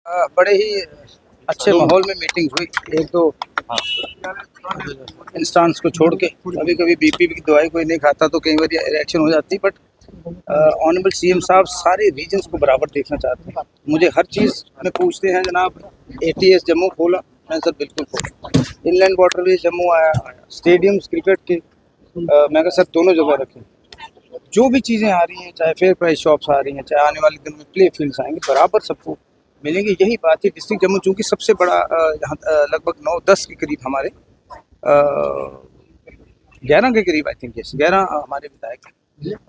बड़े ही अच्छे माहौल में मीटिंग हुई। एक तो इंस्टेंस को छोड़ के कभी कभी बीपी की दवाई कोई नहीं खाता तो कई बार रिएक्शन हो जाती, बट ऑनरेबल सीएम साहब सारे रीजन्स को बराबर देखना चाहते हैं। मुझे हर चीज़ में पूछते हैं, जनाब एटीएस जम्मू खोला, मैं सर बिल्कुल खोला। इनलैंड वाटरवेज जम्मू आया, स्टेडियम्स क्रिकेट के मैं कहा सर दोनों जगह रखें। जो भी चीज़ें आ रही हैं, चाहे फेयर प्राइस शॉप्स आ रही हैं, चाहे आने वाले दिन में प्ले फील्ड्स आएंगे, बराबर सबको मिलेंगे। यही बात है। डिस्ट्रिक्ट जम्मू चूँकि सबसे बड़ा यहाँ लगभग 9-10 के करीब हमारे 11 के करीब आई थिंक 11 हमारे विधायक हैं,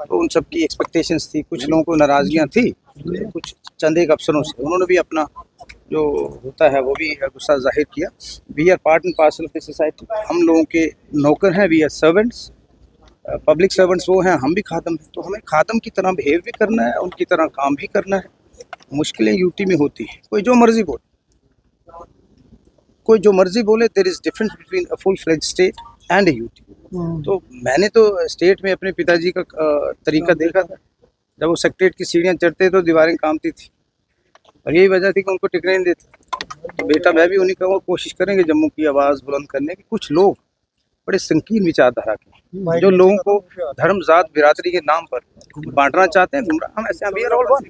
तो उन सब की एक्सपेक्टेशंस थी। कुछ लोगों को नाराज़गियाँ थी, कुछ चंद एक अफसरों से, उन्होंने भी अपना जो होता है वो भी गुस्सा जाहिर किया। We are part and parcel of the society, हम लोगों के नौकर हैं, we are servants, public servants वो हैं, हम भी खादम हैं, तो हमें खादम की तरह बिहेव भी करना है, उनकी तरह काम भी करना है। मुश्किलें यूटी में होती है, कोई जो मर्जी बोले, there is difference between a full fledge state and a UT. तो मैंने तो स्टेट में अपने पिताजी का तरीका देखा था। जब वो सेक्रेटरीट की सीढ़ियाँ चढ़ते तो दीवारें कांपती थी, और यही वजह थी कि उनको टिकने नहीं देते। तो बेटा मैं भी उन्हीं का कोशिश करेंगे जम्मू की आवाज़ बुलंद करने की। कुछ लोग बड़े संकीर्ण विचारधारा के, जो लोगों को धर्म जात बिरादरी के नाम पर बांटना चाहते हैं, गुमराह। हम ऐसे we are all one.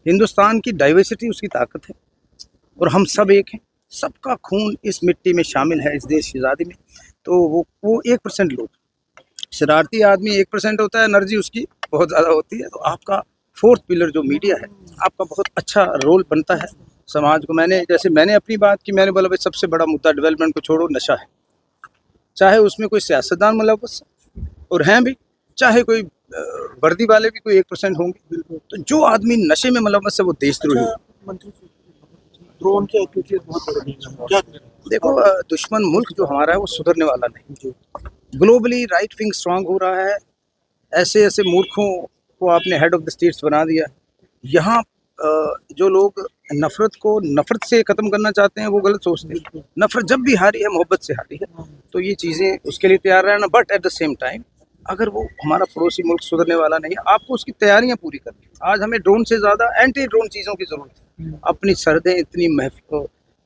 Hindustan की डाइवर्सिटी उसकी ताकत है, और हम सब एक हैं। सबका खून इस मिट्टी में शामिल है, इस देश की आज़ादी में। तो वो 1% लोग, शरारती आदमी 1% होता है, एनर्जी उसकी बहुत ज़्यादा होती है। तो आपका फोर्थ पिलर जो मीडिया है, आपका बहुत अच्छा रोल बनता है समाज को। मैंने अपनी बात की, मैंने बोला भाई सबसे बड़ा मुद्दा डेवलपमेंट को छोड़ो, नशा है। चाहे उसमें कोई सियासतदान मुलव्वस और हैं भी, चाहे कोई वर्दी वाले भी कोई 1% होंगे, तो जो आदमी नशे में मुलव्वस है वो देशद्रोही है। ड्रोन की एक्टिविटीज बहुत बढ़ रही है। देखो दुश्मन मुल्क जो हमारा है वो सुधरने वाला नहीं। ग्लोबली राइट विंग स्ट्रांग हो रहा है, ऐसे ऐसे मूर्खों को आपने हेड ऑफ द स्टेट्स बना दिया। यहाँ जो लोग नफरत को नफरत से ख़त्म करना चाहते हैं वो गलत सोचते हैं। नफरत जब भी हारी है, मोहब्बत से हारी है। तो ये चीज़ें उसके लिए तैयार रहना, but at the same time अगर वो हमारा पड़ोसी मुल्क सुधरने वाला नहीं है, आपको उसकी तैयारियां पूरी करनी है। आज हमें ड्रोन से ज़्यादा एंटी ड्रोन चीज़ों की ज़रूरत है। अपनी सरहदें इतनी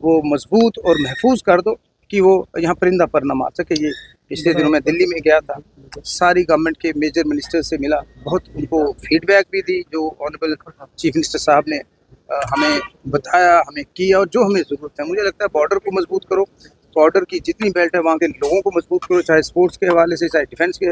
वो मजबूत और महफूज कर दो कि वो यहाँ परिंदा पर न मार सके। ये पिछले दिनों में दिल्ली में गया था, सारी गवर्नमेंट के मेजर मिनिस्टर से मिला, बहुत उनको फीडबैक भी दी, जो ऑनरेबल चीफ मिनिस्टर साहब ने हमें बताया, हमें किया, और जो हमें ज़रूरत है। मुझे लगता है बॉर्डर को मजबूत करो, बॉर्डर की जितनी बेल्ट है वहाँ के लोगों को मजबूत करो, चाहे स्पोर्ट्स के हवाले से, चाहे डिफेंस के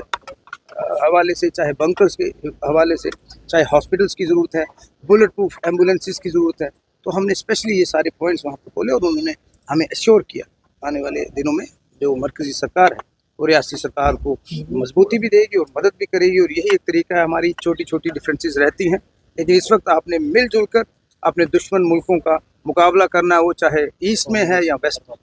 हवाले से, चाहे बंकर्स के हवाले से, चाहे हॉस्पिटल्स की ज़रूरत है, बुलेट प्रूफ एम्बुलेंसेस की ज़रूरत है। तो हमने स्पेशली ये सारे पॉइंट्स वहाँ पर बोले, और उन्होंने हमें एश्योर किया आने वाले दिनों में जो मरकज़ी सरकार है वो रियासती सरकार को मजबूती भी देगी और मदद भी करेगी। और यही एक तरीका है। हमारी छोटी छोटी डिफरेंसेस रहती हैं, लेकिन इस वक्त आपने मिलजुल कर अपने दुश्मन मुल्कों का मुकाबला करना है, वो चाहे ईस्ट में है या वेस्ट में।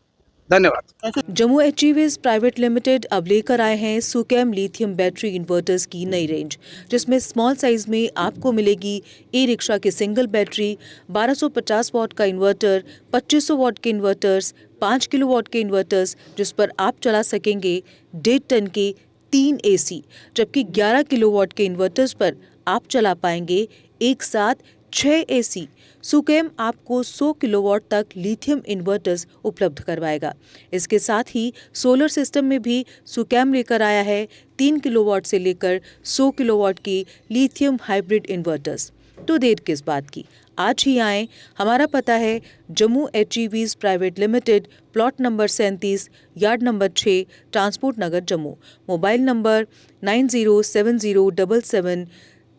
धन्यवाद। जम्मू एचईवीज प्राइवेट लिमिटेड अब लेकर आए हैं सुकेम लिथियम बैटरी इन्वर्टर्स की नई रेंज, जिसमें स्मॉल साइज में आपको मिलेगी ई रिक्शा की सिंगल बैटरी, 1250 वॉट का इन्वर्टर, 2500 वॉट के इन्वर्टर्स, 5 किलोवाट के इन्वर्टर्स, जिस पर आप चला सकेंगे 1.5 टन के 3 एसी, जबकि 11 किलोवाट के इन्वर्टर्स पर आप चला पाएंगे एक साथ 6 एसी। सुकेम आपको 100 किलोवाट तक लिथियम इन्वर्टर्स उपलब्ध करवाएगा। इसके साथ ही सोलर सिस्टम में भी सुकेम लेकर आया है 3 किलोवाट से लेकर 100 किलोवाट की लिथियम हाइब्रिड इन्वर्टर्स। तो देर किस बात की, आज ही आएँ। हमारा पता है Jammu HEVs private limited, plot number 37, yard number 6, transport Nagar Jammu. Mobile number 907077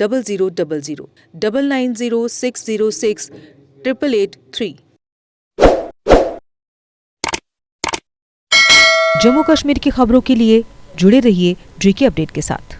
0000 990606 888 Jammu Kashmir की खबरों के लिए जुड़े रहिए जीके अपडेट के साथ।